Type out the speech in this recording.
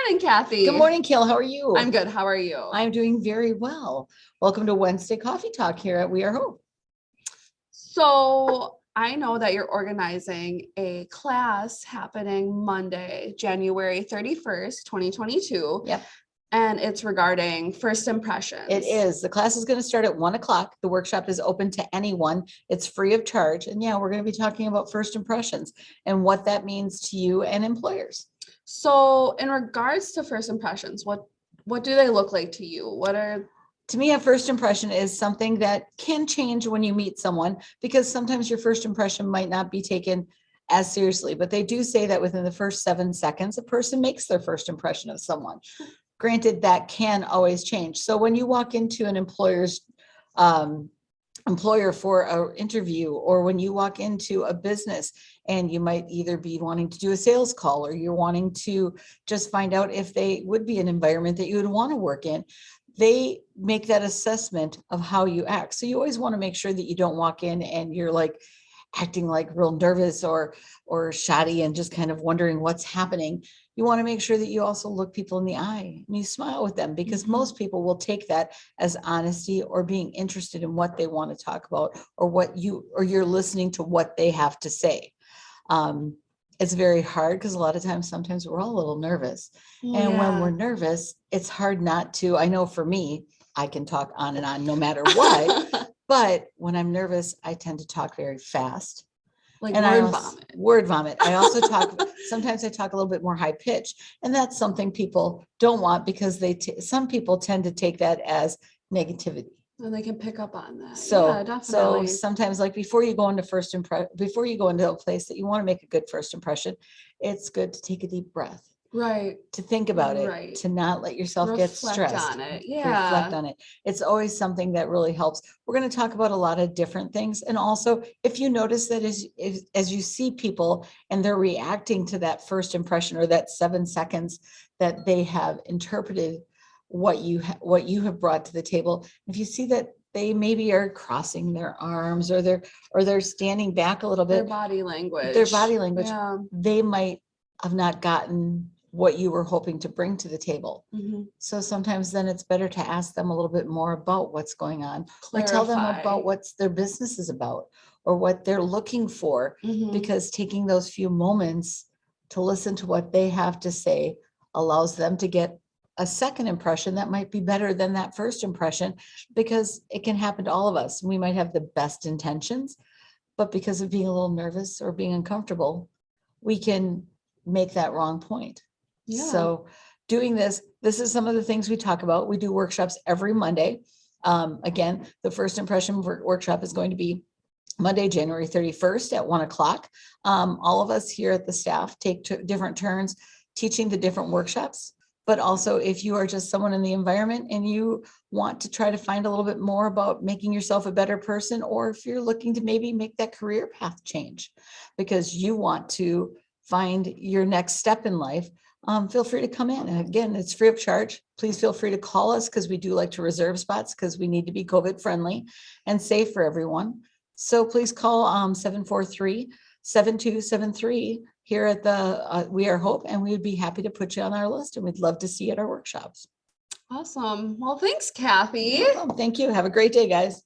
morning, Cathy. Good morning, Kayla. How are you? I'm good. How are you? I'm doing very well. Welcome to Wednesday Coffee Talk here at We Are Hope. So I know that you're organizing a class happening Monday, January 31st, 2022. Yep. And it's regarding first impressions. It is. The class is going to start at 1:00. The workshop is open to anyone. It's free of charge. And yeah, we're going to be talking about first impressions and what that means to you and employers. So in regards to first impressions, what do they look like to you? To me, a first impression is something that can change when you meet someone, because sometimes your first impression might not be taken as seriously, but they do say that within the first 7 seconds, a person makes their first impression of someone. Granted, that can always change. So when you walk into an employer for an interview, or when you walk into a business and you might either be wanting to do a sales call, or you're wanting to just find out if they would be an environment that you would want to work in, they make that assessment of how you act. So you always want to make sure that you don't walk in and you're like acting like real nervous or shoddy and just kind of wondering what's happening. You want to make sure that you also look people in the eye and you smile with them, because most people will take that as honesty or being interested in what they want to talk about, or you're listening to what they have to say. It's very hard because a lot of times, sometimes we're all a little nervous. And when we're nervous, it's hard not to. I know for me, I can talk on and on no matter what. But when I'm nervous, I tend to talk very fast. Like and word vomit. I also talk, sometimes I talk a little bit more high pitch. And that's something people don't want, because some people tend to take that as negativity. And they can pick up on that. So, yeah, definitely. So sometimes, like before you go into a place that you want to make a good first impression, it's good to take a deep breath. Right. To think about it, right. To not let yourself get stressed. Reflect on it. Yeah. Reflect on it. It's always something that really helps. We're going to talk about a lot of different things. And also, if you notice that as you see people and they're reacting to that first impression, or that 7 seconds that they have interpreted what you have brought to the table, if you see that they maybe are crossing their arms, or they're standing back a little bit, their body language, yeah. They might have not gotten what you were hoping to bring to the table. So sometimes then it's better to ask them a little bit more about what's going on. Clarify. Or tell them about what their business is about, or what they're looking for, because taking those few moments to listen to what they have to say allows them to get a second impression that might be better than that first impression, because it can happen to all of us. We might have the best intentions, but because of being a little nervous or being uncomfortable, we can make that wrong point. Yeah. So doing this is some of the things we talk about. We do workshops every Monday. Again, the first impression workshop is going to be Monday, January 31st at 1:00. All of us here at the staff take different turns teaching the different workshops. But also, if you are just someone in the environment and you want to try to find a little bit more about making yourself a better person, or if you're looking to maybe make that career path change because you want to find your next step in life, feel free to come in. And again, it's free of charge. Please feel free to call us, because we do like to reserve spots, because we need to be COVID friendly and safe for everyone. So please call 743-7273 here at the We Are Hope, and we would be happy to put you on our list, and we'd love to see you at our workshops. Awesome. Well, thanks, Cathy. Thank you. Have a great day, guys.